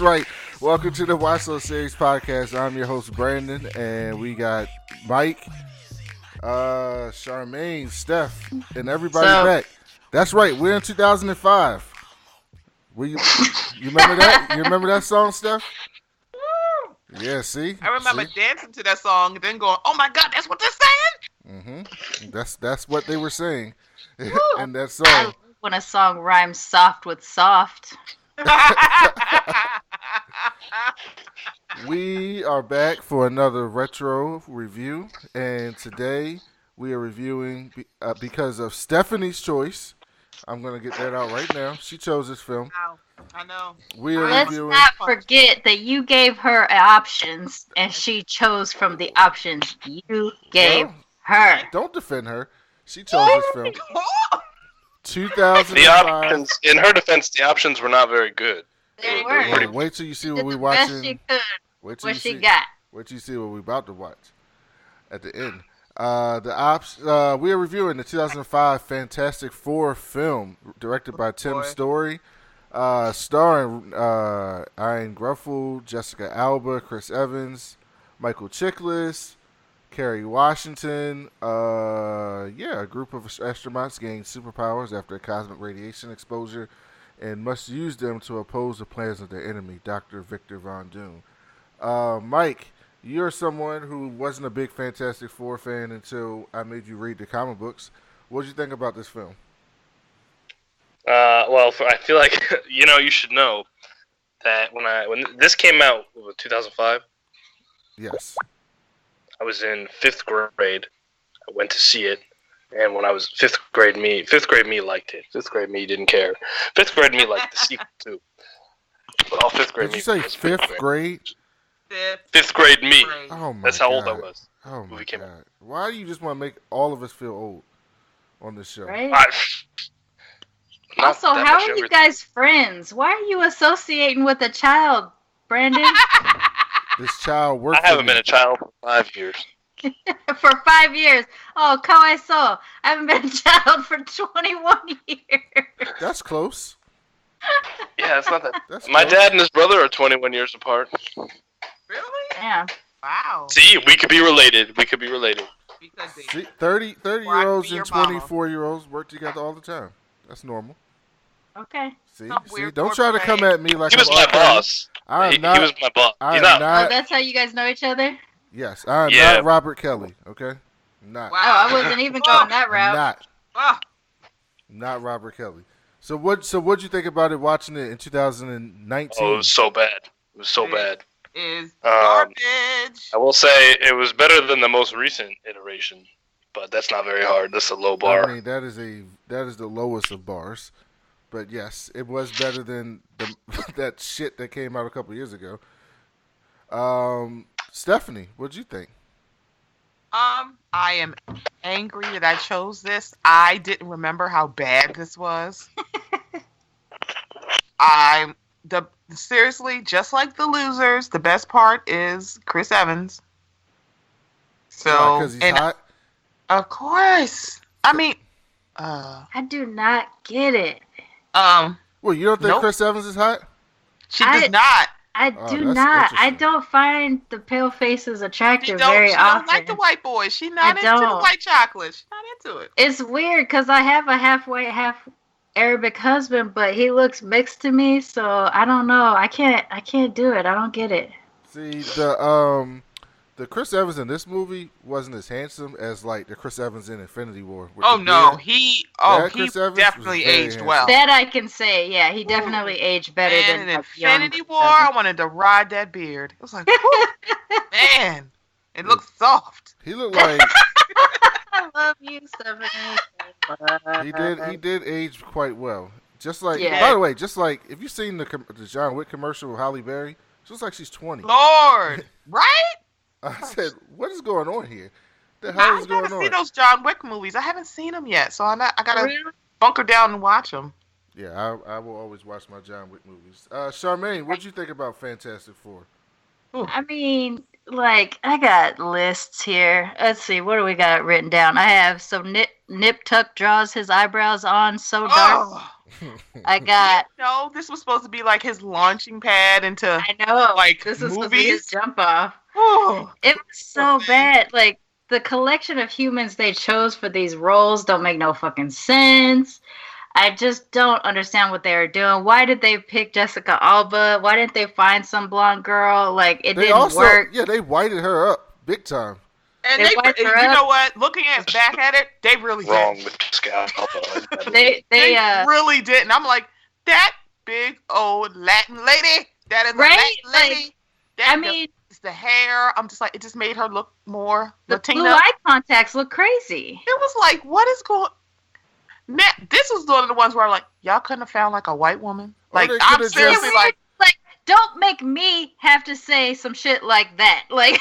right. Welcome to the Watch Those Series podcast. I'm your host, Brandon, and we got Mike, Sharmane, Steph, and everybody back. That's right. We're in 2005. You remember that? You remember that song, Steph? Yeah, see? I remember dancing to that song and then going, oh my God, that's what they're saying? That's what they were saying in that song. When a song rhymes soft with soft. We are back for another retro review, and today we are reviewing because of Stephanie's choice. I'm going to get that out right now. She chose this film. Wow. I know. Let's not forget that you gave her options, and she chose from the options you gave her. Don't defend her. She chose this film. 2005. The options, in her defense, the options were not very good. They were. Wait till you see what we're watching. She could. Wait till she got. Wait till you see what we're about to watch at the end. We are reviewing the 2005 Fantastic Four film, directed by Tim Story, starring Ian Gruffle, Jessica Alba, Chris Evans, Michael Chiklis, Kerry Washington. A group of astronauts gain superpowers after a cosmic radiation exposure and must use them to oppose the plans of their enemy, Dr. Victor Von Doom. Mike, you're someone who wasn't a big Fantastic Four fan until I made you read the comic books. What did you think about this film? I feel like you should know that when this came out, 2005. Yes. I was in 5th grade. I went to see it, and when I was 5th grade me liked it. 5th grade me didn't care. 5th grade me liked the sequel too. But all 5th grade Did you say 5th grade? 5th grade me. Oh my That's how old I was. Oh my God. Why do you just want to make all of us feel old on this show? Right? Also, how are you guys friends? Why are you associating with a child, Brandon? This child worked. I haven't been a child for 5 years. For 5 years. Oh, I haven't been a child for 21 years. That's close. Yeah, it's not that. My dad and his brother are 21 years apart. Really? Yeah. Wow. See, we could be related. See, 30-year-olds and 24-year-olds work together all the time. That's normal. Okay. See, don't try to come at me like he was my boss. He was my boss. That's how you guys know each other? Yes, I am not Robert Kelly, okay? Not. Wow, I wasn't even going that route. Not Robert Kelly. So what'd you think about it watching it in 2019? Oh, it was so bad. Is garbage. I will say it was better than the most recent iteration, but that's not very hard. That's a low bar. I mean, that is the lowest of bars. But yes, it was better than that shit that came out a couple years ago. Stephanie, what'd you think? I am angry that I chose this. I didn't remember how bad this was. Seriously, just like The Losers, the best part is Chris Evans. So, because he's hot? Of course. I mean, I do not get it. Well, you don't think Chris Evans is hot? She does not. I do not. I don't find the pale faces attractive very often. She don't like the white boys. She's not into the white chocolate. She's not into it. It's weird because I have a half white, half Arabic husband, but he looks mixed to me, so I don't know. I can't do it. I don't get it. See, the Chris Evans in this movie wasn't as handsome as like the Chris Evans in Infinity War. He definitely aged well. That I can say, yeah, he definitely aged better than in Infinity War. I wanted to ride that beard. It was like, man, it looks soft. He looked like. I love you, Stephanie. He did age quite well. Just like, by the way, if you've seen the John Wick commercial with Halle Berry, she looks like she's 20. Lord, right? I said, what is going on here? The hell is going on? I gotta see those John Wick movies. I haven't seen them yet, so I gotta bunker down and watch them. Yeah, I will always watch my John Wick movies. Charmaine, what'd you think about Fantastic Four? I mean, like, I got lists here. Let's see, what do we got written down? I have Nip Tuck draws his eyebrows on so dark. I got. No, this was supposed to be like his launching pad into I know. like This is supposed to be movies. his jump off. Oh, It was so bad. Like the collection of humans they chose for these roles don't make no fucking sense. I just don't understand what they were doing. Why did they pick Jessica Alba? Why didn't they find some blonde girl? Like it didn't work. Yeah, they whited her up big time. and They wiped her you up. know what? Looking back at it, they really Wrong did. with Jessica Alba. They really did. And I'm like, that big old Latin lady. That is Right? a Latin lady. I mean, It's the hair. I'm just like, it just made her look more the Latina. blue eye contacts look crazy. It was like, what is going? Now, this was one of the ones where I'm like, y'all couldn't have found like a white woman. Or Like they I'm could've seriously just- like, Don't make me have to say some shit like that. Like,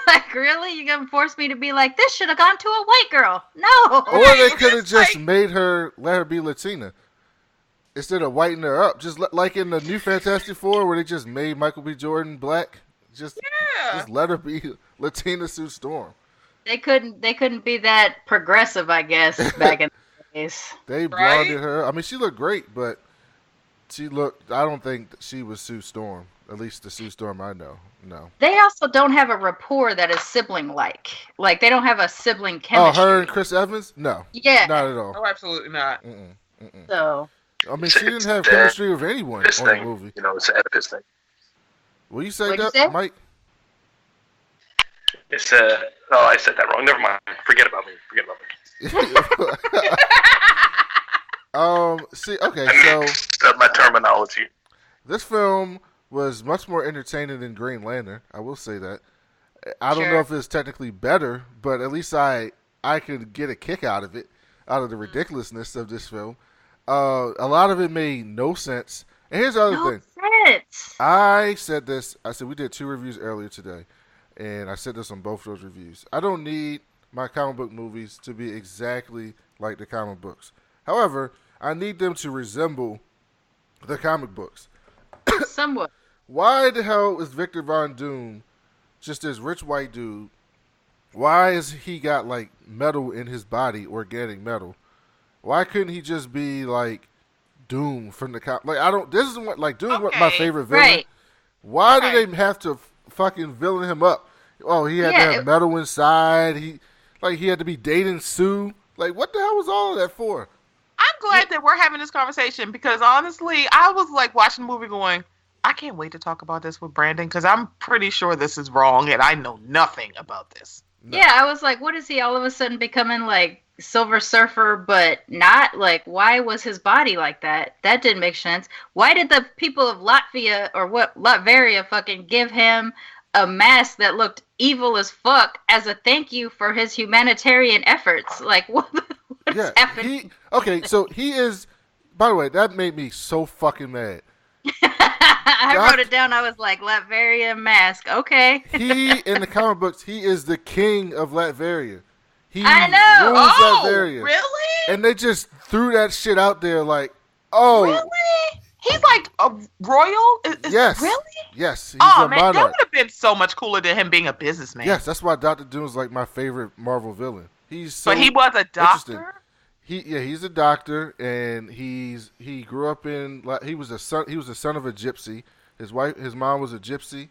like really? You gonna force me to be like, this should have gone to a white girl? No. Or they It's could have just like- made her, let her be Latina. Instead of whitening her up. Just like in the new Fantastic Four where they just made Michael B. Jordan black. Just let her be Latina Sue Storm. They couldn't be that progressive, I guess, back in the days. They blonded her. I mean, she looked great, but I don't think she was Sue Storm. At least the Sue Storm I know. No. They also don't have a rapport that is sibling-like. Like, they don't have a sibling chemistry. Oh, her and Chris Evans? No. Yeah. Not at all. oh, absolutely not. So, I mean, she didn't have chemistry with anyone This on the thing, movie. it's an Oedipus thing. Will you say What'd you that, say? Mike? It's I said that wrong. Never mind. Forget about me. Okay, I so mixed up my terminology. this film was much more entertaining than Green Lantern. I will say that. I don't Sure. know if it's technically better, but at least I could get a kick out of it, out of the ridiculousness of this film. A lot of it made no sense. And here's the other no thing. sense. I said we did 2 reviews earlier today, and I said this on both those reviews. I don't need my comic book movies to be exactly like the comic books. However, I need them to resemble the comic books. Somewhat. Why the hell is Victor Von Doom just this rich white dude? Why has he got like metal in his body, organic metal? Why couldn't he just be like Doom from the comic? Like this is what like Doom's my favorite villain. Right. Why do they have to fucking villain him up? Oh, he had to have metal inside. He had to be dating Sue. Like, what the hell was all of that for? I'm glad that we're having this conversation because honestly, I was like watching the movie going, I can't wait to talk about this with Brandon because I'm pretty sure this is wrong and I know nothing about this. No. Yeah, I was like, what is he all of a sudden becoming like Silver Surfer, but not like, why was his body like that? That didn't make sense. Why did the people of Latveria fucking give him a mask that looked evil as fuck as a thank you for his humanitarian efforts? Like, what is happening? So he is, by the way, that made me so fucking mad. I wrote it down. I was like, Latveria mask. Okay. He, in the comic books, he is the king of Latveria. He I know. rules Oh, Latveria. really? And they just threw that shit out there like, oh. Really? He's like a royal? Yes. Really? Yes. He's Oh, a man, that monarch. would have been so much cooler than him being a businessman. Yes, that's why Dr. Doom is like my favorite Marvel villain. He's so But he was a interesting. doctor? He's a doctor, and he grew up in. He was the son of a gypsy. His mom was a gypsy,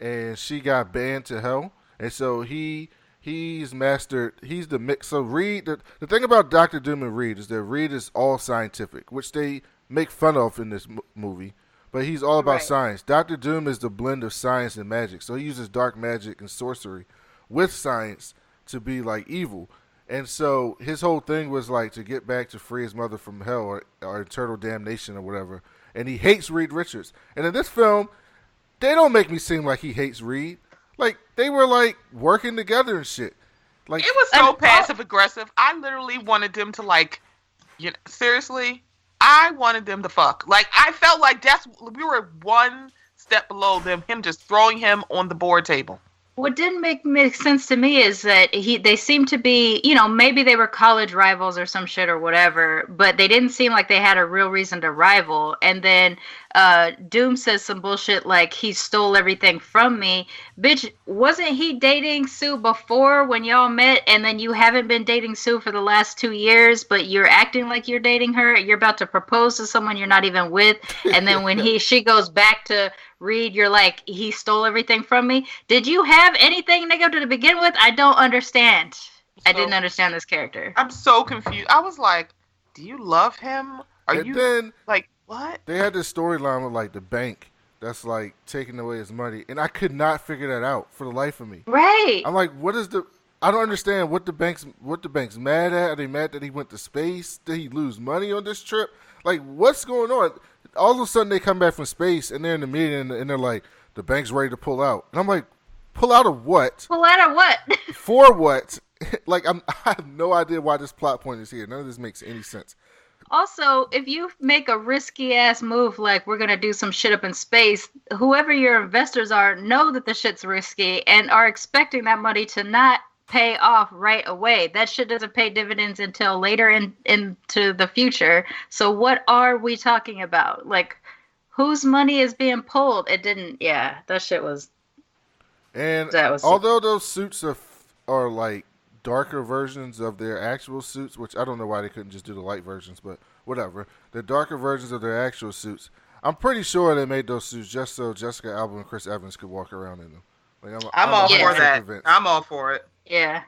and she got banned to hell. And so he's mastered. He's the mix. So Reed, the thing about Dr. Doom and Reed is that Reed is all scientific, which they make fun of in this movie. But he's all about science. Dr. Doom is the blend of science and magic. So he uses dark magic and sorcery with science to be like evil. And so his whole thing was like to get back to free his mother from hell or eternal damnation or whatever. And he hates Reed Richards. And in this film, they don't make me seem like he hates Reed. Like they were like working together and shit. Like it was so passive aggressive. I literally wanted them to like, seriously, I wanted them to fuck. Like I felt like we were one step below them. Him just throwing him on the board table. What didn't make sense to me is that they seemed to be, maybe they were college rivals or some shit or whatever, but they didn't seem like they had a real reason to rival. And then Doom says some bullshit like he stole everything from me. Bitch, wasn't he dating Sue before when y'all met, and then you haven't been dating Sue for the last 2 years, but you're acting like you're dating her? You're about to propose to someone you're not even with, and then when she goes back to Reed, you're like, he stole everything from me? Did you have anything negative to begin with? I don't understand. I didn't understand this character. I'm so confused. I was like, do you love him? Then, like, what? They had this storyline with like the bank that's like taking away his money, and I could not figure that out for the life of me. Right. I'm like, I don't understand what the bank's mad at. Are they mad that he went to space? Did he lose money on this trip? Like, what's going on? All of a sudden they come back from space and they're in the meeting and they're like, the bank's ready to pull out. And I'm like, pull out of what? Pull out of what? For what? Like, I have no idea why this plot point is here. None of this makes any sense. Also, if you make a risky ass move like we're gonna do some shit up in space, whoever your investors are know that the shit's risky and are expecting that money to not pay off right away. That shit doesn't pay dividends until later into the future. So what are we talking about? Like, whose money is being pulled? It didn't. Yeah, that shit was. And although those suits are like darker versions of their actual suits, which I don't know why they couldn't just do the light versions, but whatever. The darker versions of their actual suits. I'm pretty sure they made those suits just so Jessica Alba and Chris Evans could walk around in them. Like, I'm all for that. Convinced. I'm all for it. Yeah.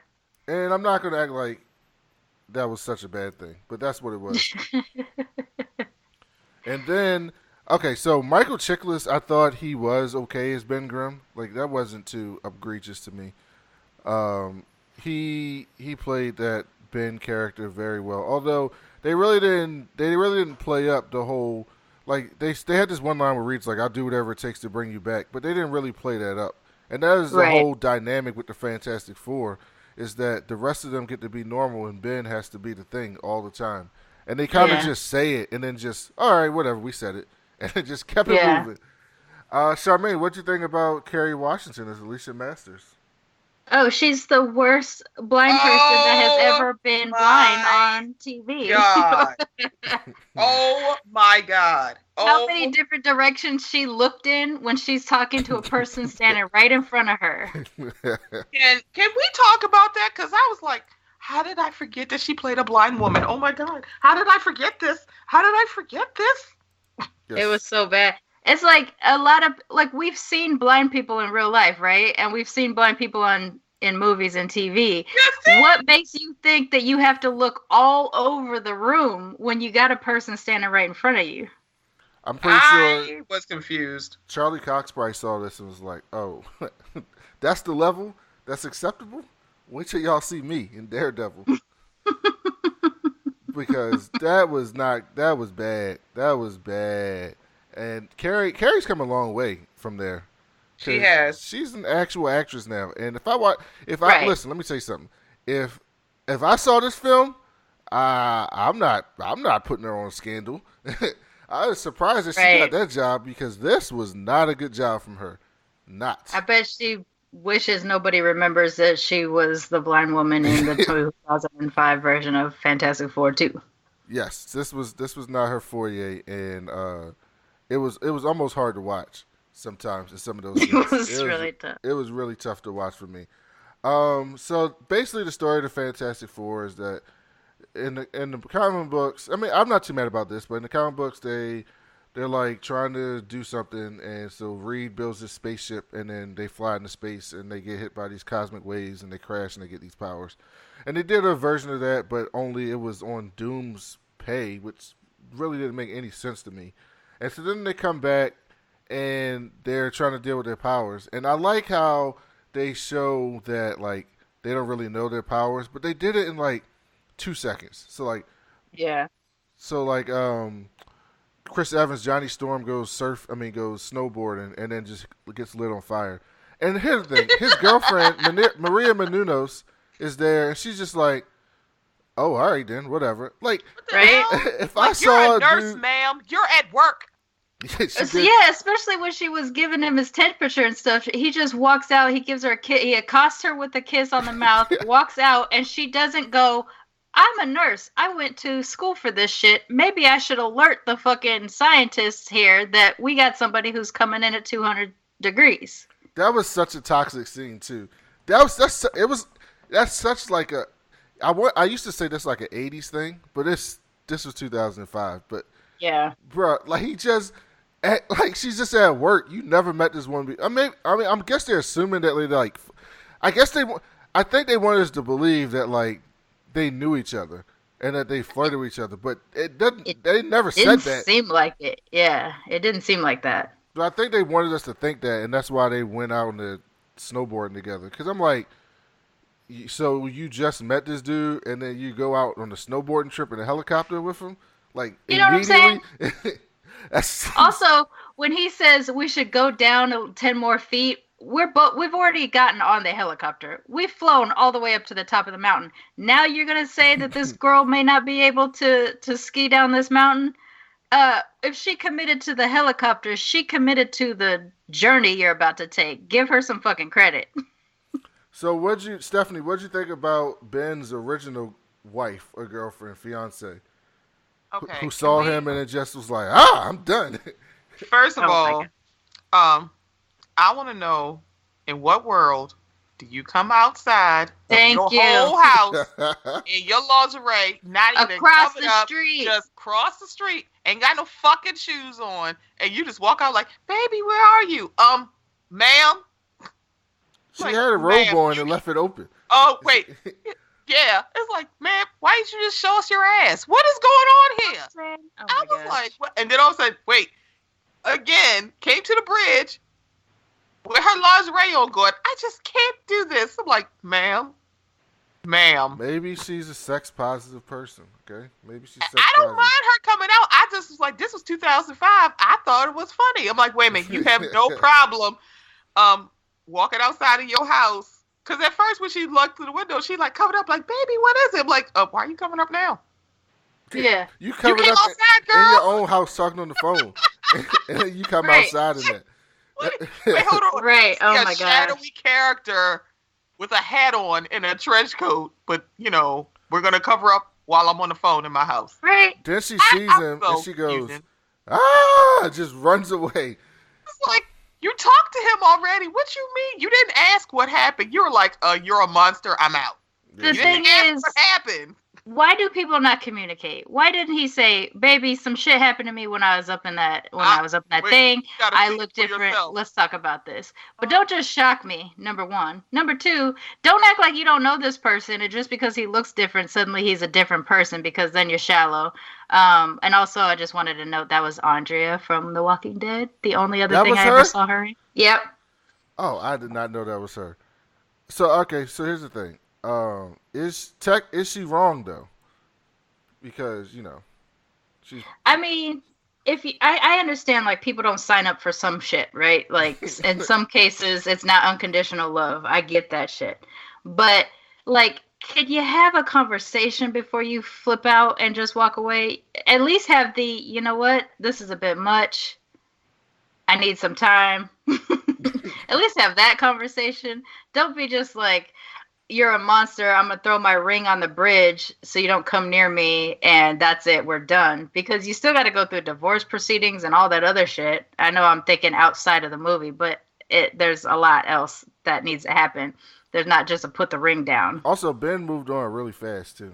And I'm not going to act like that was such a bad thing, but that's what it was. And then, okay, so Michael Chiklis, I thought he was okay as Ben Grimm. Like, that wasn't too egregious to me. He played that Ben character very well. Although they really didn't play up the whole, like, they had this one line where Reed's like, I'll do whatever it takes to bring you back, but they didn't really play that up. And that is the whole dynamic with the Fantastic Four, is that the rest of them get to be normal and Ben has to be the thing all the time. And they kind of just say it and then just, all right, whatever, we said it. And it just kept it moving. Sharmane, what'd you think about Kerry Washington as Alicia Masters? Oh, she's the worst blind person that has ever been blind on TV. God. Oh my God. How many different directions she looked in when she's talking to a person standing right in front of her. Can we talk about that? Because I was like, how did I forget that she played a blind woman? Oh my God. How did I forget this? Yes. It was so bad. It's like a lot of, like, we've seen blind people in real life, right? And we've seen blind people in movies and TV. What makes you think that you have to look all over the room when you got a person standing right in front of you? I'm pretty sure I was confused. Charlie Cox probably saw this and was like, oh, that's the level? That's acceptable? Wait till y'all see me in Daredevil. Because that was bad. That was bad. And Carrie's come a long way from there. She has. She's an actual actress now. And listen, let me tell you something. If I saw this film, I'm not putting her on Scandal. I was surprised that she got that job because this was not a good job from her. Not. I bet she wishes nobody remembers that she was the blind woman in the 2005 version of Fantastic Four 2. Yes, this was not her foyer, and it was almost hard to watch sometimes in some of those scenes. It was really tough. It was really tough to watch for me. So basically the story of the Fantastic Four is that in the comic books, I mean, I'm not too mad about this, but in the comic books they're like trying to do something, and so Reed builds this spaceship and then they fly into space and they get hit by these cosmic waves and they crash and they get these powers. And they did a version of that, but only it was on Doom's pay, which really didn't make any sense to me. And so then they come back and they're trying to deal with their powers. And I like how they show that, like, they don't really know their powers, but they did it in, like, 2 seconds. So, like... Yeah. So, like, Chris Evans, Johnny Storm goes snowboarding and then just gets lit on fire. And here's the thing. His girlfriend, Maria Menounos, is there, and she's just like, oh, all right then, whatever. Like, right? If I saw you're a nurse, ma'am. You're at work. Yeah, especially when she was giving him his temperature and stuff. He just walks out. He gives her a kiss. He accosts her with a kiss on the mouth, walks out, and she doesn't go, I'm a nurse. I went to school for this shit. Maybe I should alert the fucking scientists here that we got somebody who's coming in at 200 degrees. That was such a toxic scene too. That's such like a. I used to say that's like an '80s thing, but this was 2005. But yeah, bro, like like she's just at work. You never met this woman. I guess they're assuming that like, I think they wanted us to believe that like they knew each other and that they flirted with each other, but it doesn't. They never said that. It didn't seem like it. Yeah, it didn't seem like that. But I think they wanted us to think that, and that's why they went out on the snowboarding together. Because I'm like, so you just met this dude, and then you go out on a snowboarding trip in a helicopter with him, like you know immediately. What I'm saying? Also, when he says we should go down 10 more feet, we've already gotten on the helicopter. We've flown all the way up to the top of the mountain. Now you're gonna say that this girl may not be able to ski down this mountain? If she committed to the helicopter, she committed to the journey you're about to take. Give her some fucking credit. So Stephanie, what'd you think about Ben's original wife or girlfriend, fiance? Okay. Who saw him and it just was like, I'm done. First of all, I want to know, in what world do you come outside of your whole house in your lingerie, not even across the street, just cross the street, ain't got no fucking shoes on, and you just walk out like, baby, where are you? Ma'am? She had a robe on and left it open. Oh, wait. Yeah. It's like, man, why didn't you just show us your ass? What is going on here? I was like, what? And then all of a sudden, wait, again, came to the bridge with her lingerie on going, I just can't do this. I'm like, ma'am. Maybe she's a sex positive person, okay? Maybe she's sex I don't mind her coming out. I just was like, this was 2005. I thought it was funny. I'm like, wait a minute, you have no problem walking outside of your house. Because at first when she looked through the window, she like covered up like, baby, what is it? I'm like, why are you coming up now? Yeah. You covered up outside, in your own house talking on the phone. And then you come outside in that. Wait, hold on. Right. Oh my god. A shadowy character with a hat on and a trench coat, but we're gonna cover up while I'm on the phone in my house. Right. Then she sees him and she goes, just runs away. It's like, you talked to him already. What you mean? You didn't ask what happened. You were like, you're a monster. I'm out. The thing is, what happened? Why do people not communicate? Why didn't he say, baby, some shit happened to me when I was up in that thing. I look different. Yourself. Let's talk about this. But don't just shock me, number one. Number two, don't act like you don't know this person, and just because he looks different, suddenly he's a different person, because then you're shallow. And also, I just wanted to note that was Andrea from The Walking Dead. The only other thing I ever saw her in. Yep. Oh, I did not know that was her. So, okay, so here's the thing. Is she wrong though? Because she's. I mean, I understand like people don't sign up for some shit, right? Like in some cases, it's not unconditional love. I get that shit, but like, can you have a conversation before you flip out and just walk away? At least have the, you know what, this is a bit much. I need some time. At least have that conversation. Don't be just like, you're a monster, I'm going to throw my ring on the bridge so you don't come near me, and that's it, we're done. Because you still got to go through divorce proceedings and all that other shit. I know I'm thinking outside of the movie, but there's a lot else that needs to happen. There's not just a put the ring down. Also, Ben moved on really fast, too.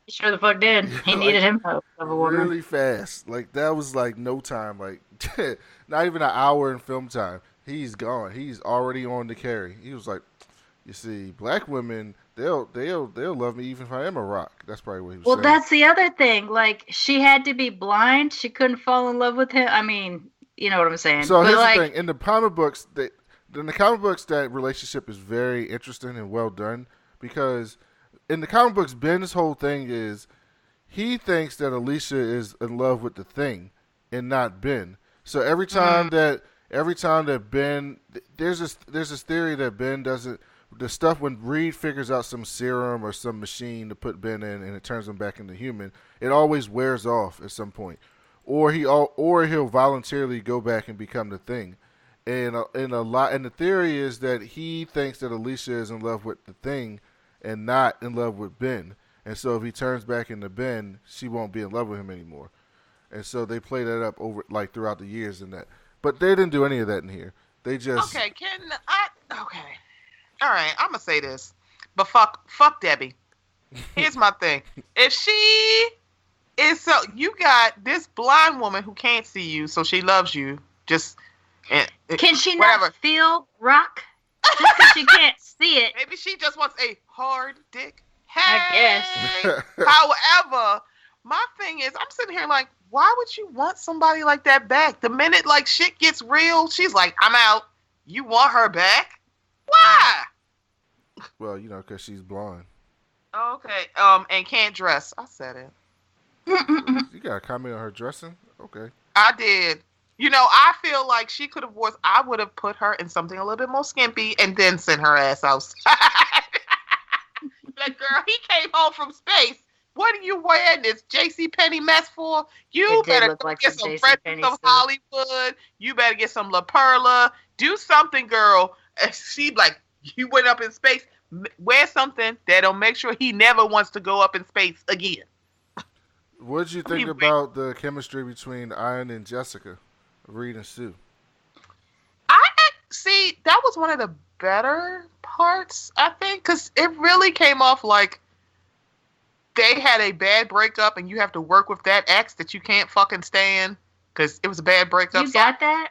He sure the fuck did. He needed him of a woman. Really fast. Like, that was like no time. Like, not even an hour in film time. He's gone. He's already on to Kerry. He was like, you see, black women, they'll love me even if I am a rock. That's probably what he was saying. Well, that's the other thing. Like, she had to be blind. She couldn't fall in love with him. I mean, you know what I'm saying. So here's the thing. In the comic books, that relationship is very interesting and well done, because in the comic books, Ben's whole thing is he thinks that Alicia is in love with the Thing and not Ben. So every time that Ben, there's this theory that Ben doesn't. The stuff when Reed figures out some serum or some machine to put Ben in and it turns him back into human, it always wears off at some point, or he'll voluntarily go back and become the Thing. And the theory is that he thinks that Alicia is in love with the Thing and not in love with Ben, And so if he turns back into Ben, she won't be in love with him anymore. And so they play that up over like throughout the years and that. But they didn't do any of that in here. They just Okay, okay. All right, I'm gonna say this, but fuck Debbie. Here's my thing: if she is so, you got this blind woman who can't see you, so she loves you. Can she whatever. not feel rock? Just because she can't see it. Maybe she just wants a hard dick. Hey. I guess. However, my thing is, I'm sitting here like, why would you want somebody like that back? The minute like shit gets real, she's like, I'm out. You want her back? Why? well, because she's blonde. Okay. And can't dress. I said it. You got a comment on her dressing? Okay. I did. I feel like she could have I would have put her in something a little bit more skimpy and then sent her ass outside. Like, girl, he came home from space. What are you wearing this JCPenney mess for? You better get some Friends of Hollywood. You better get some La Perla. Do something, girl. And she like, you went up in space. Wear something that'll make sure he never wants to go up in space again. What did you think about the chemistry between Ian and Jessica, Reed and Sue? See, that was one of the better parts, I think, because it really came off like they had a bad breakup and you have to work with that ex that you can't fucking stand because it was a bad breakup. You got that?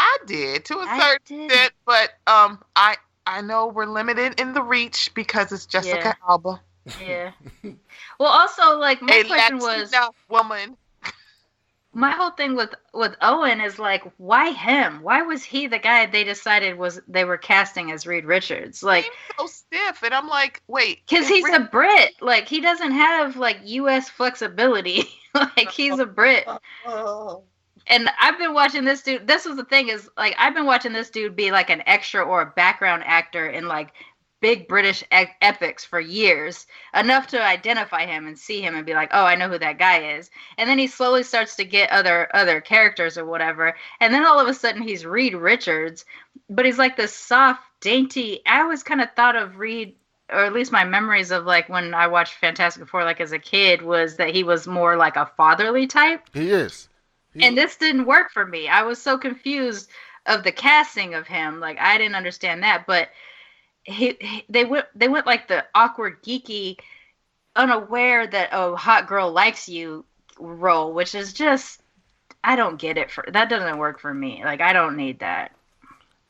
I did, to a certain extent, but I know we're limited in the reach because it's Jessica Alba. Yeah. Well, also, like, my question was... woman. My whole thing with Owen is like, why him? Why was he the guy they decided they were casting as Reed Richards? Like, he's so stiff, and I'm like, wait, because he's a Brit. Like, he doesn't have like U.S. flexibility. Like, he's a Brit. And I've been watching this dude. This was the thing is like I've been watching this dude be like an extra or a background actor in like big British epics for years, enough to identify him and see him and be like, oh, I know who that guy is. And then he slowly starts to get other characters or whatever. And then all of a sudden he's Reed Richards, but he's like this soft, dainty. I always kind of thought of Reed, or at least my memories of like when I watched Fantastic Four, like as a kid, was that he was more like a fatherly type. He is. And this didn't work for me. I was so confused of the casting of him. Like, I didn't understand that, but they went like the awkward, geeky, unaware that hot girl likes you role, which is just, I don't get it. That doesn't work for me. Like, I don't need that.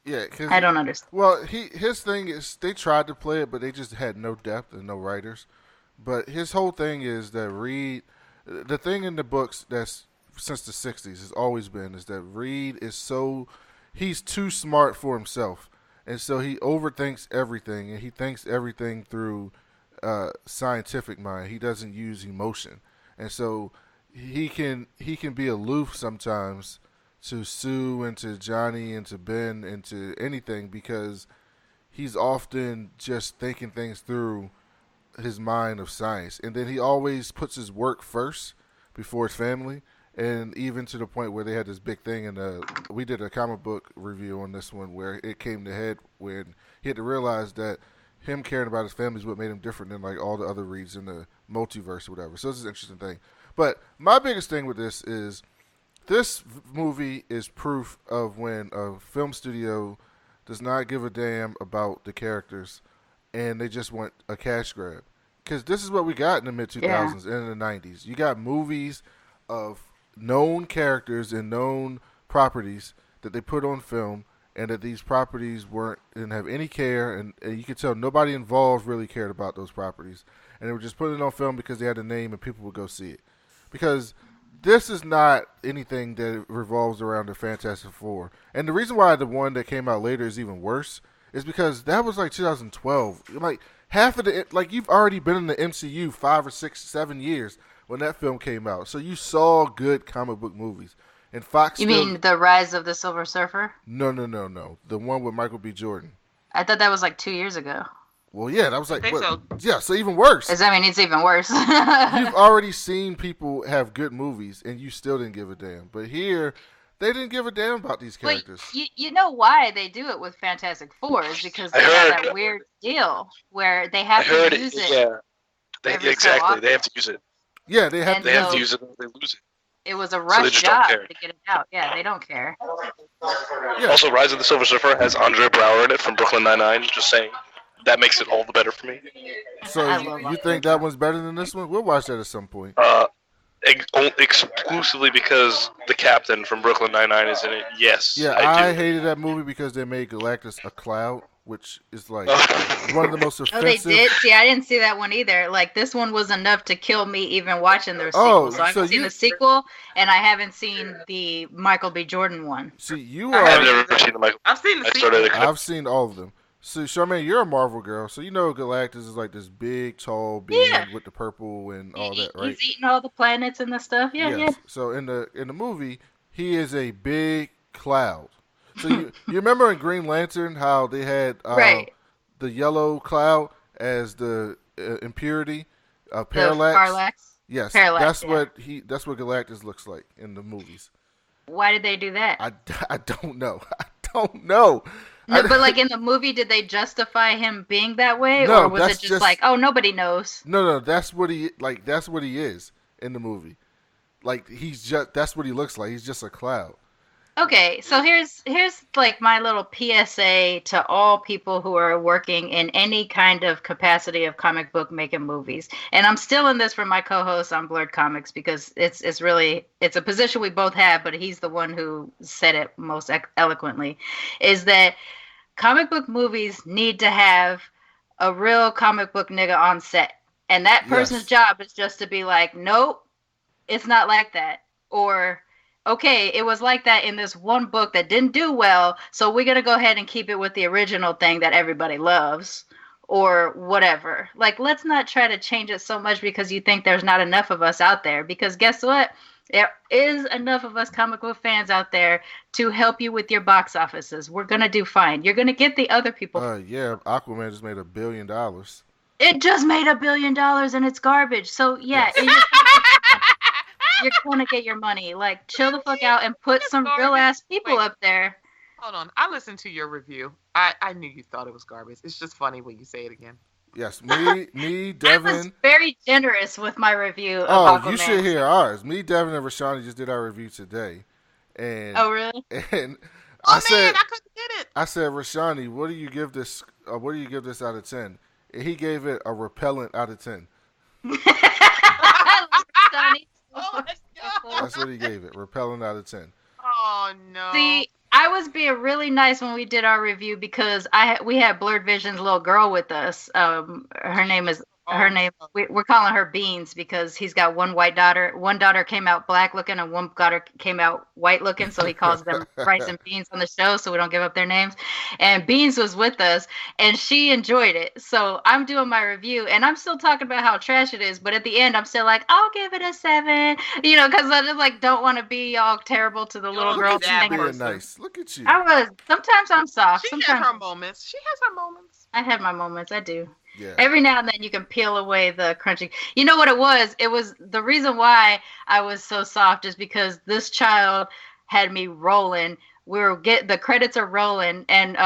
Yeah, I don't understand. Well, his thing is they tried to play it, but they just had no depth and no writers. But his whole thing is that Reed, the thing in the books that's since the 60s has always been is that Reed is he's too smart for himself. And so he overthinks everything, and he thinks everything through scientific mind. He doesn't use emotion. And so he can be aloof sometimes to Sue and to Johnny and to Ben and to anything because he's often just thinking things through his mind of science. And then he always puts his work first before his family. And even to the point where they had this big thing, and we did a comic book review on this one where it came to head when he had to realize that him caring about his family is what made him different than like all the other Reeds in the multiverse or whatever. So this is an interesting thing. But my biggest thing with this is this movie is proof of when a film studio does not give a damn about the characters and they just want a cash grab. Because this is what we got in the mid-2000s and in the 90s. You got movies of known characters and known properties that they put on film, and that these properties didn't have any care, and you could tell nobody involved really cared about those properties, and they were just putting it on film because they had a name and people would go see it. Because this is not anything that revolves around the Fantastic Four, and the reason why the one that came out later is even worse is because that was like 2012. Like half of you've already been in the MCU 5 or 6, 7 years when that film came out. So you saw good comic book movies. And Fox. You mean The Rise of the Silver Surfer? No. The one with Michael B. Jordan. I thought that was like 2 years ago. Well, yeah, that was like. I think so. Yeah, so even worse. It's even worse. You've already seen people have good movies, and you still didn't give a damn. But here, they didn't give a damn about these characters. But you know why they do it with Fantastic Four is because they have that weird deal where they have to use it. Yeah. Exactly. They have to use it. Yeah, they have to use it. They lose it. It was a rush job to get it out. Yeah, they don't care. Yeah. Also, Rise of the Silver Surfer has Andre Braugher in it from Brooklyn Nine-Nine. Just saying. That makes it all the better for me. So you think that one's better than this one? We'll watch that at some point. Exclusively because the captain from Brooklyn Nine-Nine is in it. Yes. Yeah, I hated that movie because they made Galactus a cloud, which is like one of the most offensive. Oh, they did? See, I didn't see that one either. Like, this one was enough to kill me even watching their sequel. So I haven't seen the sequel, and I haven't seen the Michael B. Jordan one. See, I've never seen the Michael. I've seen the sequel. I've seen all of them. So, Sharmane, you're a Marvel girl, so you know Galactus is like this big, tall being with the purple and all that, right? He's eating all the planets and the stuff. Yeah. So in the movie, he is a big cloud. So you remember in Green Lantern how they had the yellow cloud as the impurity, parallax. Parallax. Yes, parallax, that's what Galactus looks like in the movies. Why did they do that? I don't know. I don't know. No, but like in the movie, did they justify him being that way, no, or was it just like, oh, nobody knows? No, that's what he is in the movie. Like that's what he looks like. He's just a cloud. Okay, so here's like my little PSA to all people who are working in any kind of capacity of comic book making movies. And I'm still in this for my co-host on Blurred Comics because it's a position we both have, but he's the one who said it most eloquently, is that comic book movies need to have a real comic book nigga on set. And that person's job is just to be like, nope, it's not like that. Or, okay, it was like that in this one book that didn't do well, so we're going to go ahead and keep it with the original thing that everybody loves. Or whatever. Like, let's not try to change it so much because you think there's not enough of us out there. Because guess what? There is enough of us comic book fans out there to help you with your box offices. We're going to do fine. You're going to get the other people. Yeah, Aquaman just made $1 billion. It just made $1 billion and it's garbage. So, yeah. You're going to get your money. Like, chill the fuck out and put some real-ass people up there. Hold on. I listened to your review. I knew you thought it was garbage. It's just funny when you say it again. Yes, me, Devin. I was very generous with my review of Aquaman. You should hear ours. Me, Devin, and Rashani just did our review today. And really? And I couldn't get it. I said, Rashani, what do you give this out of 10? And he gave it a repellent out of 10. Oh, that's what he gave it. Repellent out of 10. Oh no. See, I was being really nice when we did our review because we had Blurred Vision's little girl with us. Her name is we're calling her Beans because he's got one white daughter. One daughter came out black looking and one daughter came out white looking, so he calls them Rice and Beans on the show so we don't give up their names. And Beans was with us and she enjoyed it. So I'm doing my review and I'm still talking about how trash it is, but at the end I'm still like, I'll give it a 7. You know, because I just like don't want to be all terrible to the little girl. Being nice. Look at you. Sometimes I'm soft. She has her moments. I have my moments. I do. Yeah. Every now and then you can peel away the crunchy. You know what it was? It was the reason why I was so soft is because this child had me rolling. The credits are rolling and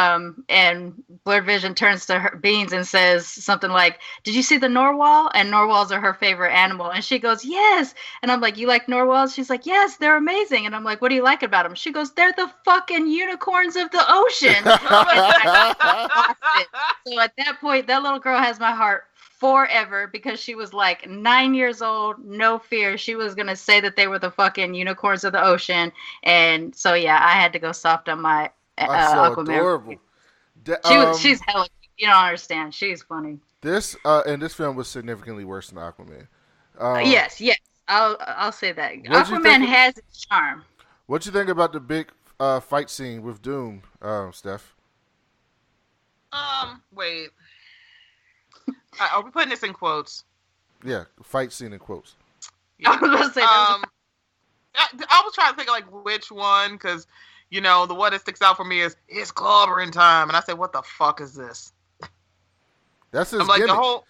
Blurred Vision turns to her Beans and says something like, "Did you see the narwhal?" And narwhals are her favorite animal. And she goes, "Yes." And I'm like, "You like narwhals?" She's like, "Yes, they're amazing." And I'm like, "What do you like about them?" She goes, "They're the fucking unicorns of the ocean." So at that point, that little girl has my heart forever because she was like 9 years old, no fear. She was going to say that they were the fucking unicorns of the ocean. And so, yeah, I had to go soft on my Aquaman. Adorable. She's hella cute. You don't understand. She's funny. This film was significantly worse than Aquaman. Yes. I'll say that. Aquaman has its charm. What'd you think about the big fight scene with Doom, Steph? Wait. Are we putting this in quotes? Yeah, fight scene in quotes. Yeah. I was going to say I was trying to think of like which one, because the one that sticks out for me is it's clobbering time, and I said, what the fuck is this? That's his I'm like gimmick. the whole.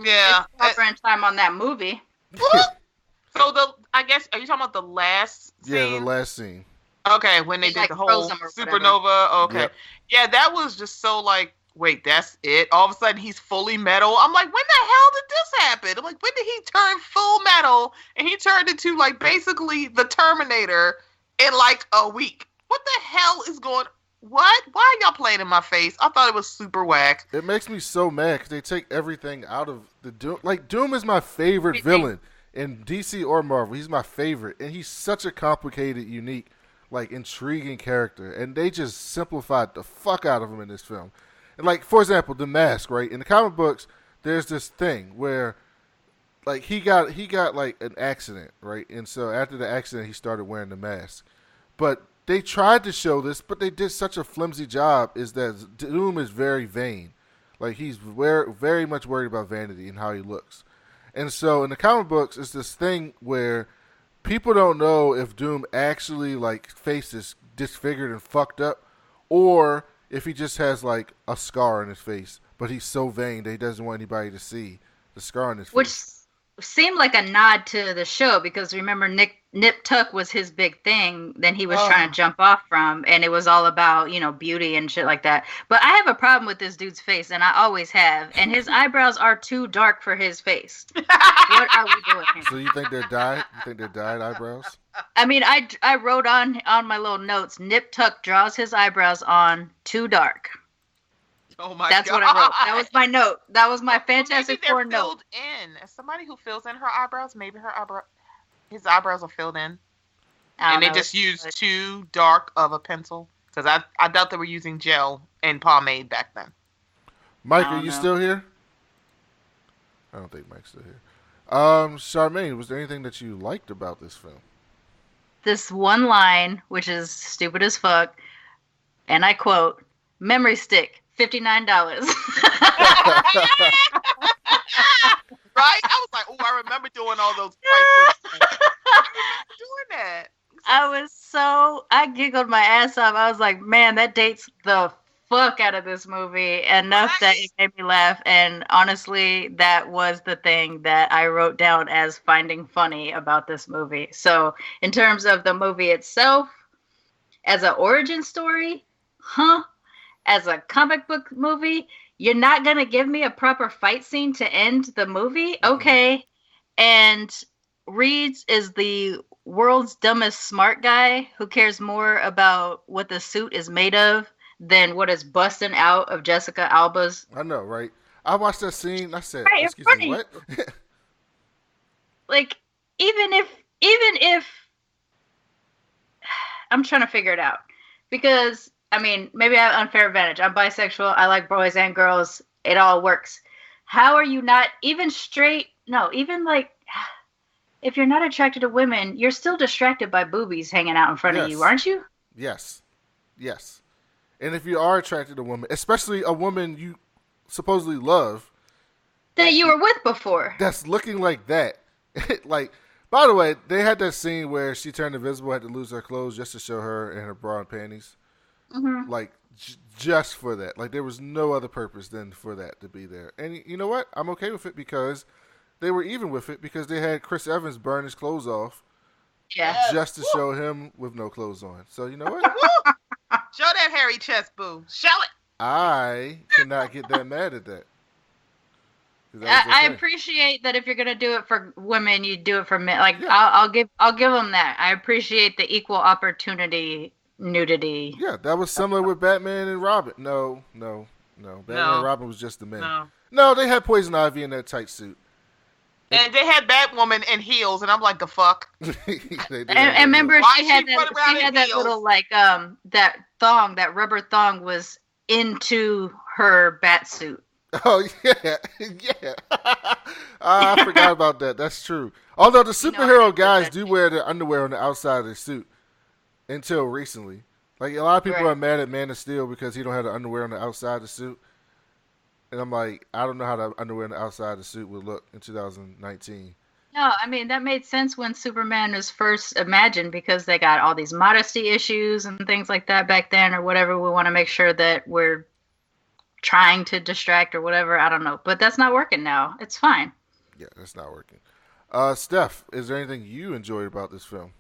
Yeah. It's clobbering time on that movie. So I guess are you talking about the last scene? Yeah, the last scene. Okay, when they did the whole supernova. Okay. Yep. Yeah, that was just so like wait, that's it? All of a sudden, he's fully metal. I'm like, when the hell did this happen? I'm like, when did he turn full metal? And he turned into, like, basically the Terminator in, like, a week. What the hell is going... What? Why are y'all playing in my face? I thought it was super whack. It makes me so mad because they take everything out of the Doom. Like, Doom is my favorite villain in DC or Marvel. He's my favorite. And he's such a complicated, unique, like, intriguing character. And they just simplified the fuck out of him in this film. And, like, for example, the mask, right? In the comic books, there's this thing where, like, he got like, an accident, right? And so after the accident, he started wearing the mask. But they tried to show this, but they did such a flimsy job, is that Doom is very vain. Like, he's very much worried about vanity and how he looks. And so in the comic books, it's this thing where people don't know if Doom actually, like, face is disfigured and fucked up, or if he just has, like, a scar on his face. But he's so vain that he doesn't want anybody to see the scar on his face. Which seemed like a nod to the show, because remember Nip Tuck was his big thing, then he was trying to jump off from, and it was all about, you know, beauty and shit like that. But I have a problem with this dude's face, and I always have, and his eyebrows are too dark for his face. What are we doing here? So you think they're dyed? You think they're dyed eyebrows? I mean, I wrote on my little notes, Nip Tuck draws his eyebrows on too dark. Oh my That's God. what I wrote. That was my note. That was my Fantastic Four note. note. In. As somebody who fills in her eyebrows, maybe his eyebrows are filled in. And they just used too dark of a pencil. Because I doubt they were using gel and pomade back then. Mike, are you still here? I don't think Mike's still here. Sharmane, was there anything that you liked about this film? This one line, which is stupid as fuck, and I quote, "Memory stick, $59." Right? I was like, oh, I remember doing all those prices. Doing that. I giggled my ass off. I was like, man, that dates the fuck out of this movie enough that it made me laugh. And honestly, that was the thing that I wrote down as finding funny about this movie. So in terms of the movie itself, as an origin story, as a comic book movie, you're not going to give me a proper fight scene to end the movie? Okay. And Reeds is the world's dumbest smart guy who cares more about what the suit is made of than what is busting out of Jessica Alba's. I know, right? I watched that scene. I said, right, excuse me, what? Like, even if I'm trying to figure it out, because I mean, maybe I have unfair advantage. I'm bisexual. I like boys and girls. It all works. How are you not even straight? No, even like, if you're not attracted to women, you're still distracted by boobies hanging out in front of you, aren't you? Yes. And if you are attracted to a woman, especially a woman you supposedly love, that you were with before, that's looking like that. Like, by the way, they had that scene where she turned invisible, had to lose her clothes just to show her in her bra and panties. Mm-hmm. Like, just for that. Like, there was no other purpose than for that to be there. And you know what? I'm okay with it because they were even with it because they had Chris Evans burn his clothes off. Yeah. Just to show him with no clothes on. So, you know what? Show that hairy chest, boo. Show it. I cannot get that mad at that. I appreciate that if you're gonna do it for women, you do it for men. Like, yeah. I'll give them that. I appreciate the equal opportunity nudity. Yeah, that was similar with Batman and Robin. No. Batman and Robin was just the men. No, they had Poison Ivy in that tight suit. And they had Batwoman in heels, and I'm like, the fuck. and remember, she had that little like that thong, that rubber thong was into her bat suit. Oh yeah. I forgot about that. That's true. Although the superhero guys do wear their underwear on the outside of their suit until recently. Like, a lot of people are mad at Man of Steel because he don't have the underwear on the outside of the suit. And I'm like, I don't know how the underwear on the outside of the suit would look in 2019. No, I mean, that made sense when Superman was first imagined because they got all these modesty issues and things like that back then or whatever. We want to make sure that we're trying to distract or whatever. I don't know. But that's not working now. It's fine. Yeah, that's not working. Steph, is there anything you enjoyed about this film?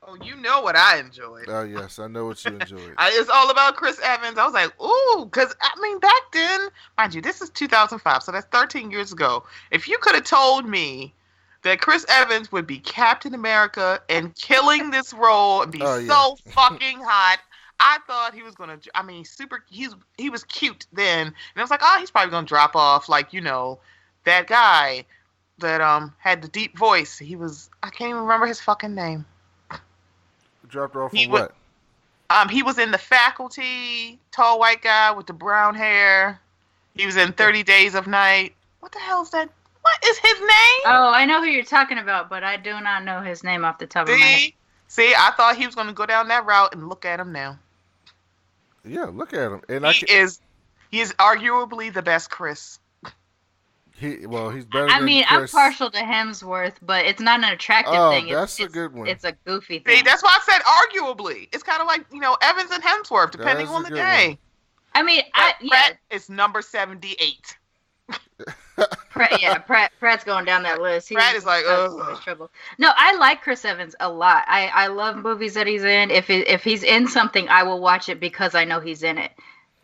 Oh, you know what I enjoyed. Oh yes, I know what you enjoyed. It's all about Chris Evans. I was like, ooh, because I mean, back then, mind you, this is 2005, so that's 13 years ago. If you could have told me that Chris Evans would be Captain America and killing this role and be so fucking hot, I thought he was gonna. I mean, he was cute then, and I was like, oh, he's probably gonna drop off like that guy that had the deep voice. I can't even remember his fucking name. Dropped off from what? He was in The Faculty, tall white guy with the brown hair. He was in 30 Days of Night. What the hell is that? What is his name? Oh, I know who you're talking about, but I do not know his name off the top of my head. See, I thought he was going to go down that route, and look at him now. Yeah, look at him. And he is arguably the best Chris. He's better I than mean, Chris. I'm partial to Hemsworth, but it's not an attractive thing. That's a good one. It's a goofy thing. See, that's why I said arguably. It's kind of like, Evans and Hemsworth, depending on the day. One. I mean, Pratt is number 78. Pratt's going down that list. Pratt is like, ugh. Trouble. No, I like Chris Evans a lot. I love movies that he's in. If he's in something, I will watch it because I know he's in it.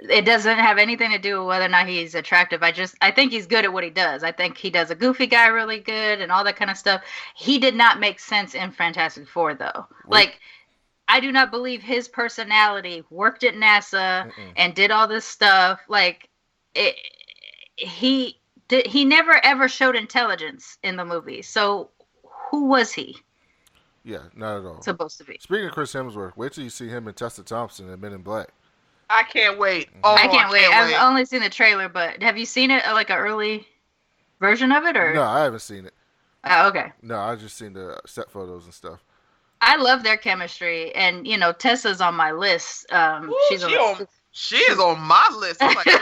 It doesn't have anything to do with whether or not he's attractive. I think he's good at what he does. I think he does a goofy guy really good and all that kind of stuff. He did not make sense in Fantastic Four, though. Like, I do not believe his personality worked at NASA and did all this stuff. Like, he never ever showed intelligence in the movie. So, who was he? Yeah, not at all. Supposed to be. Speaking of Chris Hemsworth, wait till you see him and Tessa Thompson in Men in Black. I can't wait. Oh, I can't wait. I've only seen the trailer, but have you seen it, like an early version of it, or? No, I haven't seen it. Oh, okay. No, I've just seen the set photos and stuff. I love their chemistry, and Tessa's on my list. She is on my list. I'm like, girl,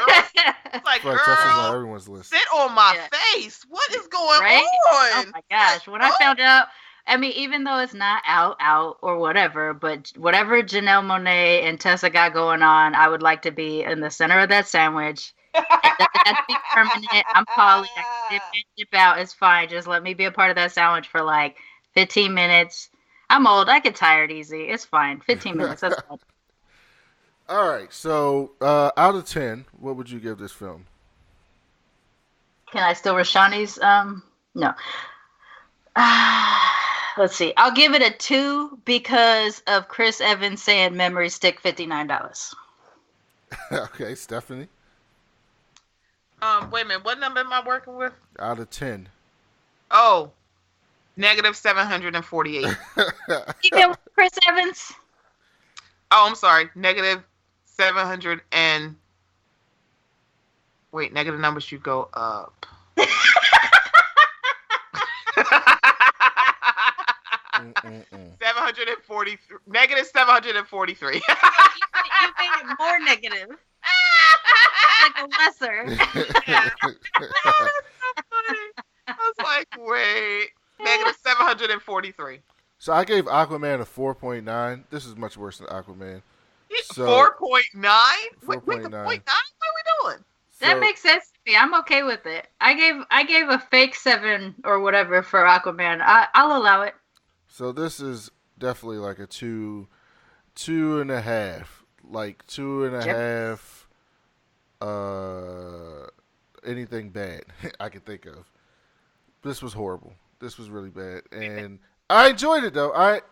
Tessa's on everyone's list. Sit on my face. What is going on? Oh my gosh! When I found out. I mean, even though it's not out or whatever, but whatever Janelle Monáe and Tessa got going on, I would like to be in the center of that sandwich. It doesn't have to be permanent. I'm poly. I can dip out. It's fine. Just let me be a part of that sandwich for like 15 minutes. I'm old. I get tired easy. It's fine. 15 minutes. That's fine. All right. So, out of 10, what would you give this film? Can I still Rashani's? No. Let's see. I'll give it a 2 because of Chris Evans saying memory stick $59. Okay, Stephanie. Wait a minute. What number am I working with? Out of 10. Oh, negative 748. Even with Chris Evans? Oh, I'm sorry. Negative 700 and... Wait, negative numbers should go up. Negative 743. You made it more negative. Like a lesser. Yeah. That's so funny. I was like, wait. Negative 743. So I gave Aquaman a 4.9. This is much worse than Aquaman. 4.9? 4.9. Wait, 4.9? What are we doing? That makes sense to me. I'm okay with it. I gave a fake 7 or whatever for Aquaman. I'll allow it. So this is definitely like a 2.5. Like 2.5. Anything bad I can think of. This was horrible. This was really bad, and I enjoyed it though. I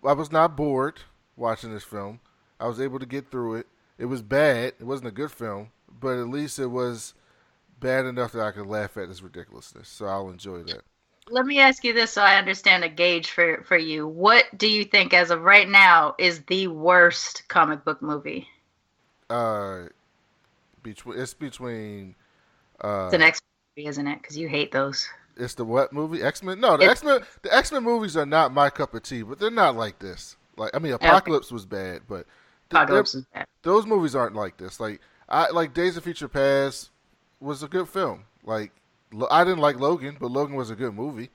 was not bored watching this film. I was able to get through it. It was bad. It wasn't a good film, but at least it was bad enough that I could laugh at this ridiculousness. So I'll enjoy that. Let me ask you this so I understand a gauge for you. What do you think, as of right now, is the worst comic book movie? It's between. It's an X movie, isn't it? Because you hate those. It's the what movie? X-Men? No, the X-Men movies are not my cup of tea, but they're not like this. Like, I mean, Apocalypse was bad, but Apocalypse was bad. Those movies aren't like this. Like Days of Future Past was a good film. Like, I didn't like Logan, but Logan was a good movie.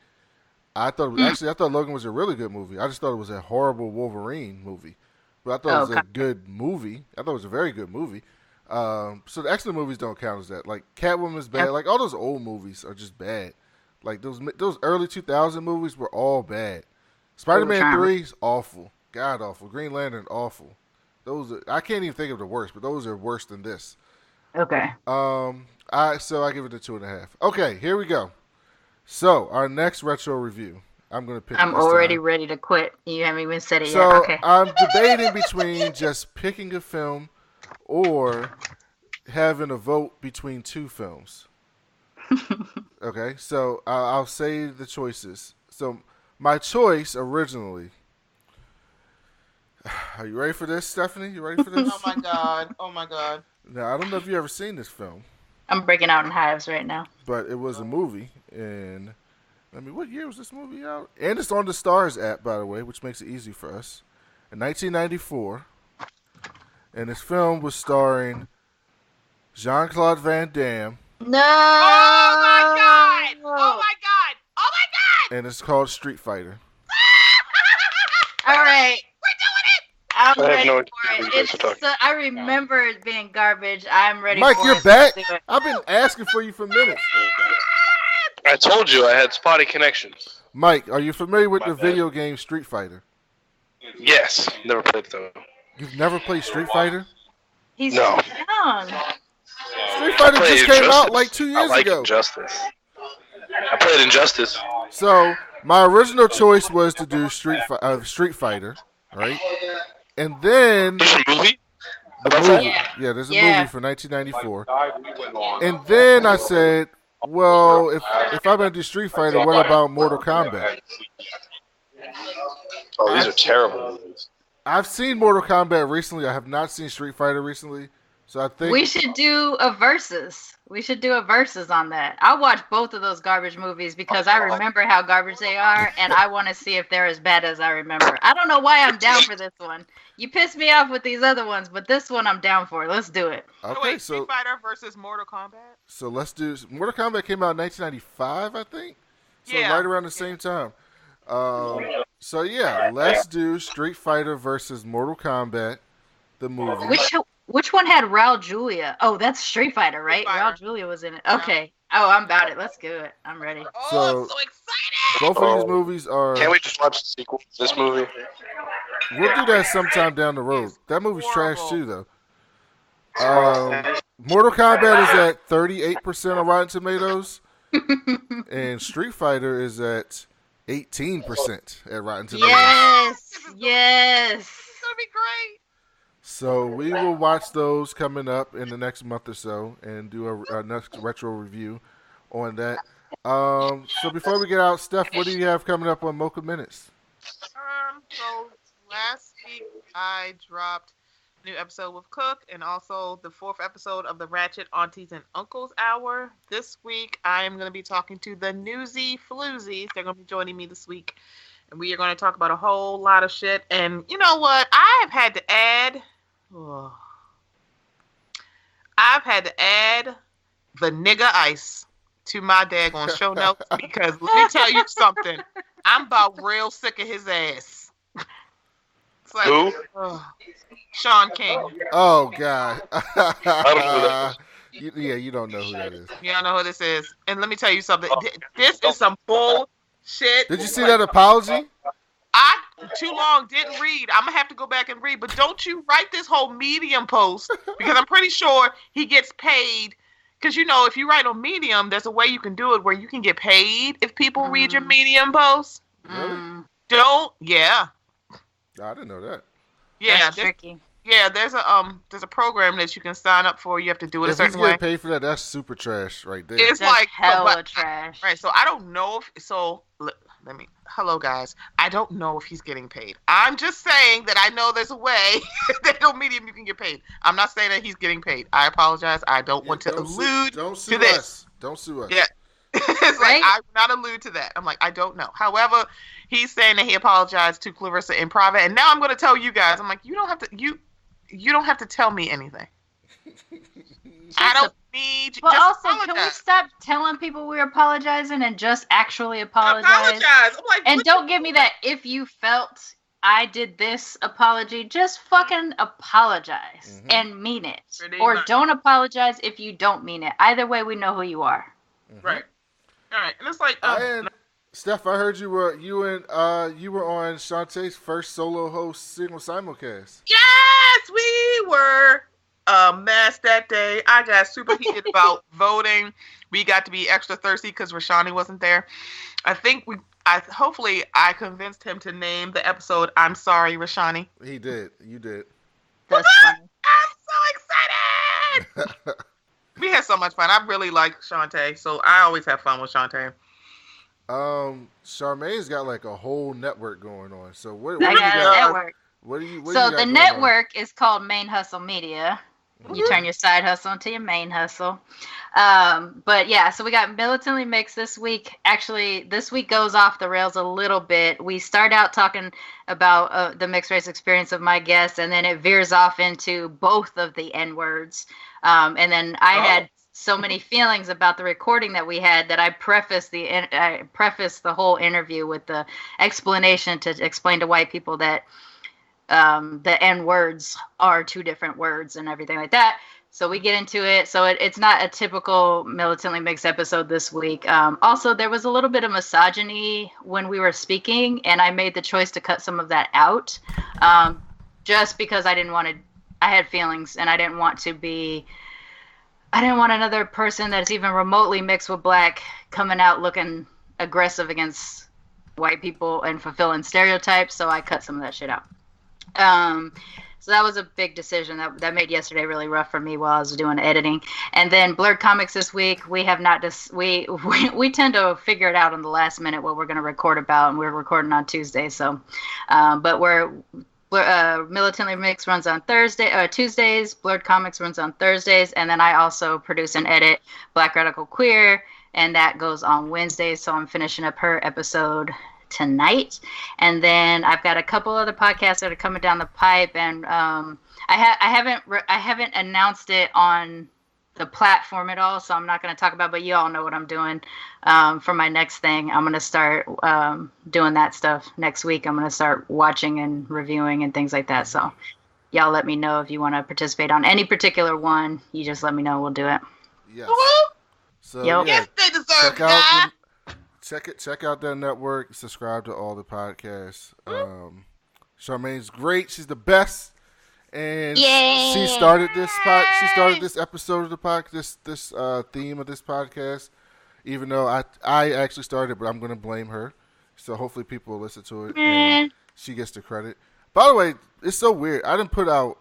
I thought Logan was a really good movie. I just thought it was a horrible Wolverine movie, but I thought it was a good movie. I thought it was a very good movie. So the X-Men movies don't count as that. Like, Catwoman's bad. Like, all those old movies are just bad. Like, those early 2000 movies were all bad. Spider-Man 3 is awful. God awful. Green Lantern awful. I can't even think of the worst, but those are worse than this. Okay. I give it a 2.5. Okay, here we go. So our next retro review. I'm gonna pick. I'm already ready to quit. You haven't even said it yet. Okay. I'm debating between just picking a film or having a vote between two films. Okay, so I'll say the choices. So my choice originally. Are you ready for this, Stephanie? You ready for this? Oh my god! Oh my god! Now I don't know if you ever seen this film. I'm breaking out in hives right now. But it was a movie, and what year was this movie out? And it's on the Stars app, by the way, which makes it easy for us. In 1994, and this film was starring Jean-Claude Van Damme. No! Oh my god! Oh my god! Oh my god! And it's called Street Fighter. All right. We're doing it! I'm I have ready no for idea it. I remember it being garbage. I'm ready Mike, for it. you're back? I've been asking for you for minutes. I told you I had spotty connections. Mike, are you familiar with the video game Street Fighter? Yes, never played it though. You've never played Street Fighter? He's No. young. Street Fighter I just played came out Injustice. like 2 years I like ago. Injustice. I played Injustice. So my original choice was to do Street Fighter, right? And then There's a movie? the About movie, that? yeah, there's a Yeah. movie from 1994. And then I said, well, if I'm gonna do Street Fighter, what about Mortal Kombat? Oh, these are terrible movies. I've seen Mortal Kombat recently. I have not seen Street Fighter recently, so I think We should do a versus. We should do a versus on that. I watched both of those garbage movies because I remember how garbage they are, and I want to see if they're as bad as I remember. I don't know why I'm down for this one. You pissed me off with these other ones, but this one I'm down for. Let's do it. Okay, Wait, so Street Fighter versus Mortal Kombat? so let's do Mortal Kombat came out in 1995, I think. So Yeah. right around the same time. So yeah, let's do Street Fighter versus Mortal Kombat, the movie. Which one had Raul Julia? Oh, that's Street Fighter, right? Street Fighter. Raul Julia was in it. Okay. Oh, I'm about it. Let's do it. I'm ready. Oh, So- I'm so excited! Both of these movies are. Can't we just watch the sequel to this movie? We'll do that sometime down the road. That movie's trash horrible. too, though. Mortal Kombat is at 38% on Rotten Tomatoes, and Street Fighter is at 18% at Rotten Tomatoes. Yes. It's gonna be great. So we will watch those coming up in the next month or so and do our next retro review on that. So before we get out, Steph, what do you have coming up on Mocha Minutes? So last week I dropped a new episode with Cook and also the 4th episode of the Ratchet Aunties and Uncles Hour. This week I am going to be talking to the Newsy Floozies. They're going to be joining me this week. And we are going to talk about a whole lot of shit. And you know what? I've had to add the nigga ice to my daggone show notes because let me tell you something. I'm about real sick of his ass. It's like, Who? Sean King. Oh God! I don't know who that Yeah, you don't know who that is. You don't know who this is. And let me tell you something. This is some bullshit. Did you see that apology? I too long didn't read. I'm gonna have to go back and read. But don't you write this whole Medium post because I'm pretty sure he gets paid. Because you know, if you write on Medium, there's a way you can do it where you can get paid if people read your Medium post. Really? Don't. Yeah. I didn't know that. Yeah. That's tricky. Yeah. There's a program that you can sign up for. You have to do it a If he's certain way. getting paid for that, that's super trash right there. It's That's like hella but- trash. Right, so I don't know if hello guys. I don't know if he's getting paid. I'm just saying that I know there's a way that on Medium you can get paid. I'm not saying that he's getting paid. I apologize. I don't want to allude Don't sue to this. us. Don't sue us. Yeah. It's Right? like I would not allude to that. I'm like, I don't know. However, he's saying that he apologized to Clarissa in private, and now I'm gonna tell you guys, I'm like, you don't have to tell me anything. I don't need you. But Just also, apologize. can we stop telling people we're apologizing and just actually apologize? I'm like, And what don't give me that if you felt I did this apology, just fucking apologize and mean it. Pretty Or much. don't apologize if you don't mean it. Either way, we know who you are. Right. All right. And it's like, And Steph, I heard you were on Shantae's first solo host single simulcast. Yes, we were a mess that day. I got super heated about voting. We got to be extra thirsty because Rashani wasn't there. Hopefully I convinced him to name the episode "I'm Sorry, Rashani." He did. You did. That's funny. I'm so excited. We had so much fun. I really like Shantae, so I always have fun with Shantae. Charmaine's got like a whole network going on. So what I do you got got? a network. What do you? So the network is called Main Hustle Media. You turn your side hustle into your main hustle. But yeah, so we got Militantly Mixed this week. Actually, this week goes off the rails a little bit. We start out talking about the mixed race experience of my guests, and then it veers off into both of the N words. And then I had so many feelings about the recording that we had that I prefaced the whole interview with the explanation to explain to white people that the N words are two different words and everything like that. So we get into it. So it's not a typical Militantly Mixed episode this week. Also, there was a little bit of misogyny when we were speaking, and I made the choice to cut some of that out just because I had feelings, and I didn't want another person that's even remotely mixed with black coming out looking aggressive against white people and fulfilling stereotypes. So I cut some of that shit out. So that was a big decision that made yesterday really rough for me while I was doing editing. And then Blurred Comics this week, we have not we tend to figure it out on the last minute what we're going to record about, and we're recording on Tuesday. So, but we're Militantly Mixed runs on Tuesdays. Blurred Comics runs on Thursdays, and then I also produce and edit Black Radical Queer, and that goes on Wednesdays. So I'm finishing up her episode tonight, and then I've got a couple other podcasts that are coming down the pipe, and I haven't announced it on the platform at all, so I'm not going to talk about it, but you all know what I'm doing for my next thing. I'm going to start doing that stuff next week. I'm going to start watching and reviewing and things like that, so y'all let me know if you want to participate on any particular one. You just let me know. We'll do it. Yes. So, yep. Yes, they deserve that. Check out that network. Subscribe to all the podcasts. Charmaine's great. She's the best. And she started this episode of the podcast, this theme of this podcast. Even though I actually started, but I'm going to blame her. So hopefully people will listen to it and she gets the credit. By the way, it's so weird. I didn't put out,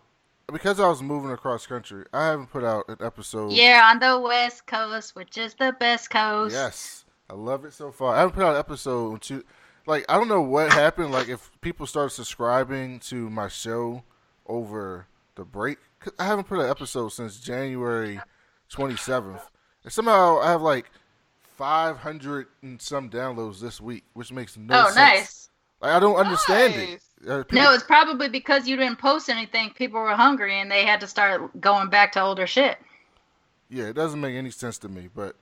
because I was moving across country, I haven't put out an episode. Yeah, on the West Coast, which is the best coast. Yes. I love it so far. I haven't put out an episode I don't know what happened. Like, if people started subscribing to my show over the break, 'cause I haven't put an episode since January 27th. And somehow I have like 500 and some downloads this week, which makes no sense. Nice. Like, I don't understand it. No, it's probably because you didn't post anything. People were hungry and they had to start going back to older shit. Yeah, it doesn't make any sense to me, but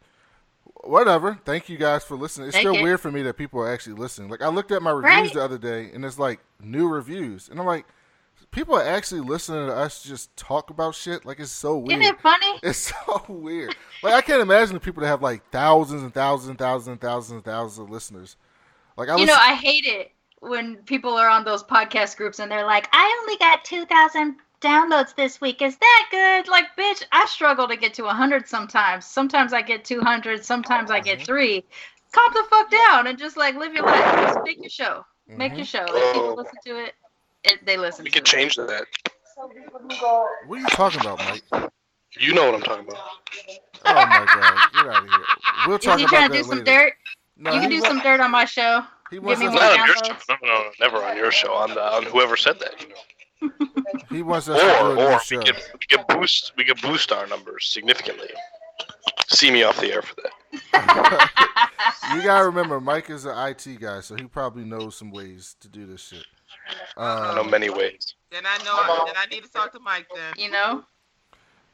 whatever. Thank you guys for listening. It's still weird for me that people are actually listening. Like, I looked at my reviews the other day, and it's like new reviews, and I'm like, people are actually listening to us just talk about shit. Like, it's so weird. Isn't it funny? It's so weird. Like, I can't imagine the people that have like thousands and thousands and thousands and thousands and thousands of listeners. Like, I hate it when people are on those podcast groups and they're like, I only got 2,000 downloads this week. Is that good? Like, bitch, I struggle to get to 100 sometimes. Sometimes I get 200. Sometimes I get 3. Calm the fuck down and just like live your life. Just make your show. Make your show. If people listen to it, they listen. We can change that. What are you talking about, Mike? You know what I'm talking about. Oh my god, get out of here. We'll talk about that later. Is he trying to do some dirt? No, you can do some dirt on my show. Give me more downloads. No, never on your show. On whoever said that, you know. He wants us to do a new show. We can boost our numbers significantly. See me off the air for that. You gotta remember, Mike is an IT guy, so he probably knows some ways to do this shit. I know many ways. Then I need to talk to Mike then. You know?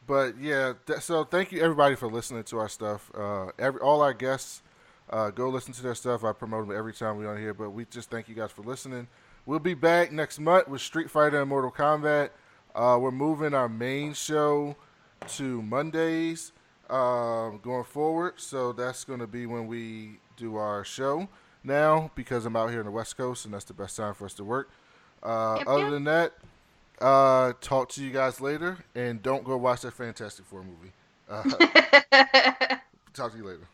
But yeah, so thank you everybody for listening to our stuff. All our guests, go listen to their stuff. I promote them every time we're on here, but we just thank you guys for listening. We'll be back next month with Street Fighter and Mortal Kombat. We're moving our main show to Mondays going forward, so that's going to be when we do our show. now because I'm out here on the West Coast, and that's the best time for us to work. Other than that, talk to you guys later, and don't go watch that Fantastic Four movie. Talk to you later.